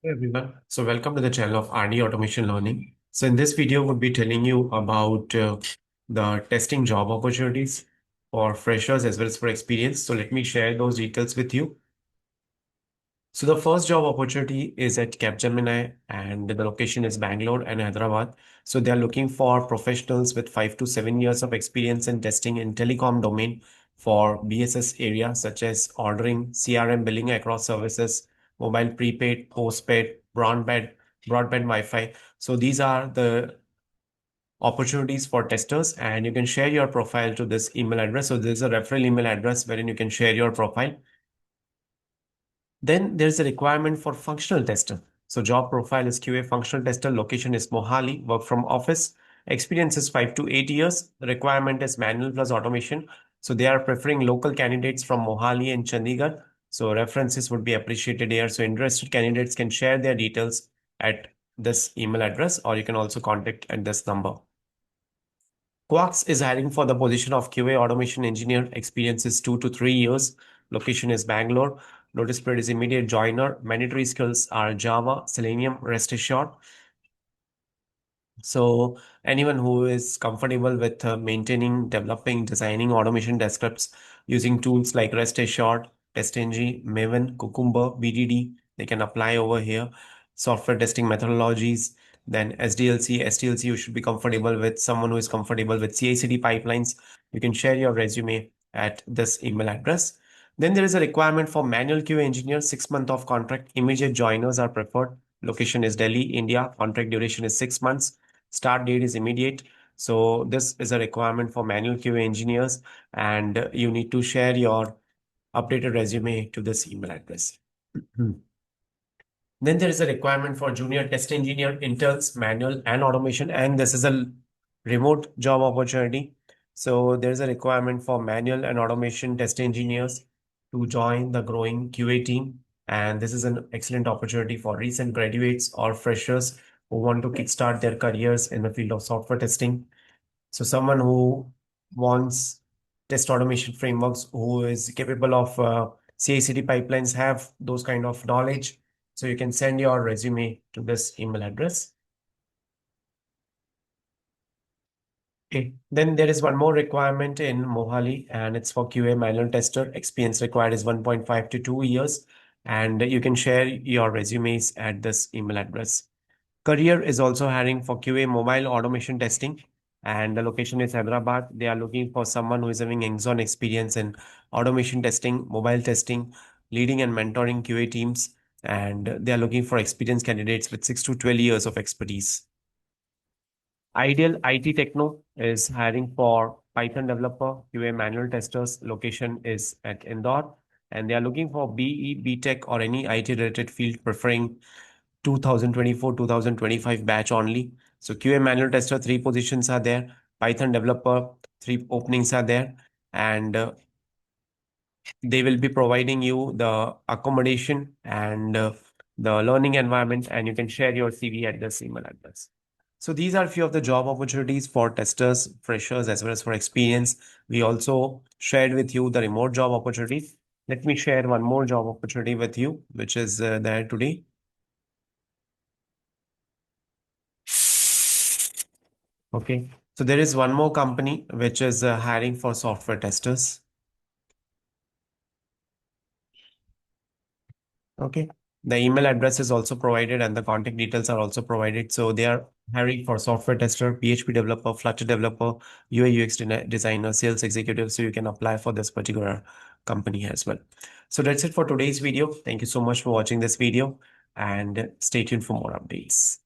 Hey everyone. So welcome to the channel of RD Automation Learning. So in this video, we'll be telling you about the testing job opportunities for freshers as well as for experience. So let me share those details with you. So the first job opportunity is at Capgemini and the location is Bangalore and Hyderabad. So they are looking for professionals with 5 to 7 years of experience in testing in telecom domain for BSS areas such as ordering, CRM billing across services, mobile prepaid, postpaid, broadband Wi-Fi. So these are the opportunities for testers and you can share your profile to this email address. So there's a referral email address wherein you can share your profile. Then there's a requirement for functional tester. So job profile is QA functional tester, location is Mohali, work from office, experience is 5 to 8 years. The requirement is manual plus automation. So they are preferring local candidates from Mohali and Chandigarh. So references would be appreciated here. So interested candidates can share their details at this email address or you can also contact at this number. Quarks is hiring for the position of QA automation engineer. Experience is 2 to 3 years. Location is Bangalore. Notice period is immediate joiner. Mandatory skills are Java, Selenium, REST assured. So anyone who is comfortable with maintaining, developing, designing automation test scripts using tools like REST assured, TestNG, Maven, Cucumber, BDD, they can apply over here. Software testing methodologies, then SDLC, STLC, you should be comfortable with someone who is comfortable with CI/CD pipelines. You can share your resume at this email address. Then there is a requirement for manual QA engineer, 6 month of contract. Immediate joiners are preferred. Location is Delhi, India. Contract duration is 6 months. Start date is immediate. So this is a requirement for manual QA engineers, and you need to share your updated resume to this email address. Then there is a requirement for junior test engineer, interns, manual and automation, and this is a remote job opportunity. So there is a requirement for manual and automation test engineers to join the growing QA team. And this is an excellent opportunity for recent graduates or freshers who want to kickstart their careers in the field of software testing. So someone who wants test automation frameworks, who is capable of CI/CD pipelines, have those kind of knowledge. So you can send your resume to this email address. Okay. Then there is one more requirement in Mohali, and it's for QA manual tester. Experience required is 1.5 to 2 years, and you can share your resumes at this email address. Career is also hiring for QA mobile automation testing, and the location is Hyderabad. They are looking for someone who is having hands-on experience in automation testing, mobile testing, leading and mentoring QA teams, and they are looking for experienced candidates with 6 to 12 years of expertise. Ideal IT Techno is hiring for Python developer, QA manual testers. Location is at Indore, and they are looking for BE, BTech, or any IT related field, preferring 2024-2025 batch only. So QA manual tester, 3 positions are there. Python developer, 3 openings are there. And they will be providing you the accommodation and the learning environment, and you can share your CV at this email address. So these are a few of the job opportunities for testers, freshers, as well as for experience. We also shared with you the remote job opportunities. Let me share one more job opportunity with you, which is there today. Okay. So there is one more company which is hiring for software testers. Okay. The email address is also provided and the contact details are also provided. So they are hiring for software tester, PHP developer, Flutter developer, UI UX designer, sales executive. So you can apply for this particular company as well. So that's it for today's video. Thank you so much for watching this video and stay tuned for more updates.